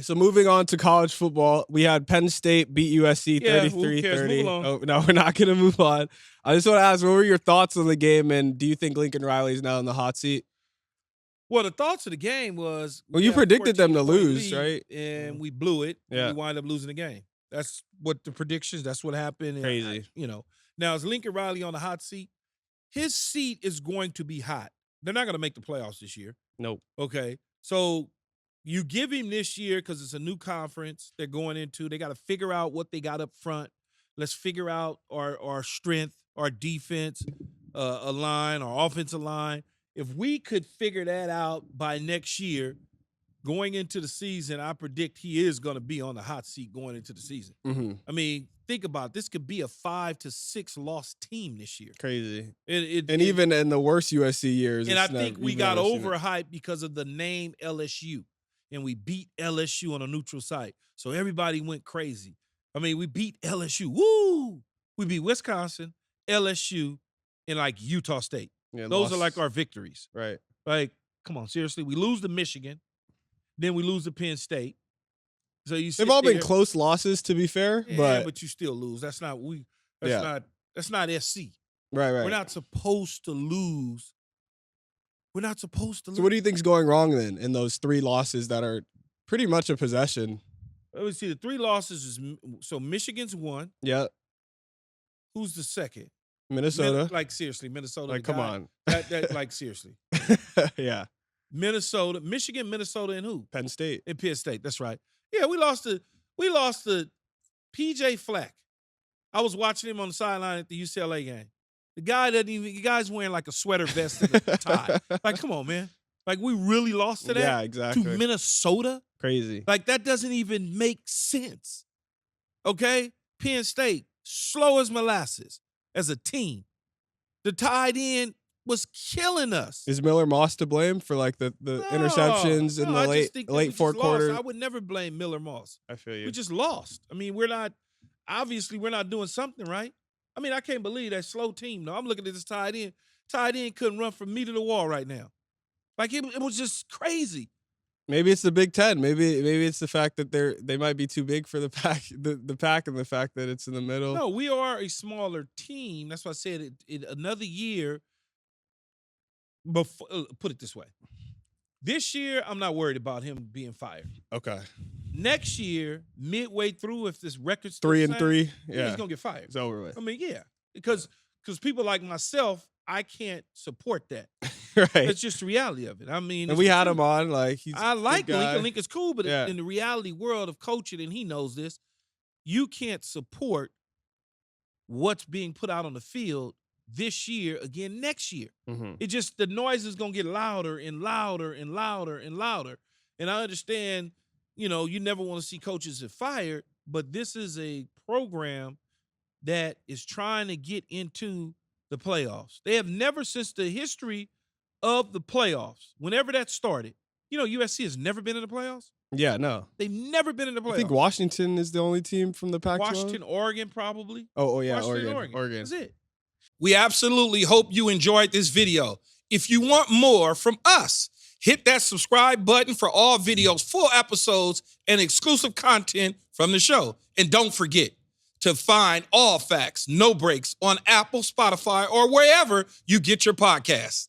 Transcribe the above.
So moving on to college football, we had Penn State beat USC 33-30. Oh, no, we're not going to move on. I just want to ask, what were your thoughts on the game, and do you think Lincoln Riley is now in the hot seat? Well, the thoughts of the game was... Well, you predicted them to lose, right? And we blew it, Yeah. and we wind up losing the game. That's what the predictions, that's what happened. Crazy. Now, is Lincoln Riley on the hot seat? His seat is going to be hot. They're not going to make the playoffs this year. Nope. Okay, so you give him this year because it's a new conference they're going into. They got to figure out what they got up front. Let's figure out our strength, our defense, a line, our offensive line. If we could figure that out by next year, going into the season, I predict he is going to be on the hot seat going into the season. Mm-hmm. I mean, think about it. This could be a 5 to 6 loss team this year. Crazy. And even in the worst USC years. And I think we got overhyped because of the name LSU. And we beat LSU on a neutral site. So everybody went crazy. I mean, we beat LSU. Woo! We beat Wisconsin, LSU, and like Utah State. Yeah, those are like our victories. Right. Like, come on, seriously. We lose to Michigan. Then we lose to Penn State. So they've all been close losses, to be fair, but you still lose. That's not SC. Right. We're not supposed to lose. We're not supposed to lose. So what do you think's going wrong then in those 3 losses that are pretty much a possession? Let me see. The 3 losses is so Michigan's 1. Yeah. Who's the second? Minnesota. Seriously, Minnesota. Like, come on. Like seriously. Yeah. Minnesota, Michigan, Minnesota, and who? Penn State. And Penn State. That's right. Yeah, we lost to PJ Fleck. I was watching him on the sideline at the UCLA game. The guy's wearing like a sweater vest and a tie. Like, come on, man. Like, we really lost to that? Yeah, exactly. To Minnesota? Crazy. Like, that doesn't even make sense. Okay? Penn State, slow as molasses as a team. The tight end was killing us. Is Miller Moss to blame for like the interceptions in the late fourth quarter? I would never blame Miller Moss. I feel you. We just lost. I mean, we're not doing something right. I mean, I can't believe that slow team. No, I'm looking at this tight end. Tight end couldn't run from me to the wall right now. Like, it was just crazy. Maybe it's the Big Ten. Maybe it's the fact that they might be too big for the pack, the pack, and the fact that it's in the middle. No, we are a smaller team. That's why I said it another year. Before, put it this way. This year, I'm not worried about him being fired. Okay. Next year, midway through, if this record's 3-3, yeah, he's gonna get fired. It's over with. I mean, yeah, because people like myself, I can't support that. Right. It's just the reality of it. I mean, and we had him on. Like, I like Lincoln. Lincoln's cool, but yeah. in the reality world of coaching, and he knows this, you can't support what's being put out on the field this year again next year. Mm-hmm. It just, the noise is going to get louder and louder and louder and louder. And I understand, you never want to see coaches get fired, but this is a program that is trying to get into the playoffs. They have never, since the history of the playoffs, whenever that started, USC has never been in the playoffs. Yeah, no. They've never been in the playoffs. I think Washington is the only team from the Pac-12. Washington, Oregon, probably. Oh yeah, Oregon. Oregon. That's it. We absolutely hope you enjoyed this video. If you want more from us, hit that subscribe button for all videos, full episodes, and exclusive content from the show. And don't forget to find All Facts, No Breaks on Apple, Spotify, or wherever you get your podcasts.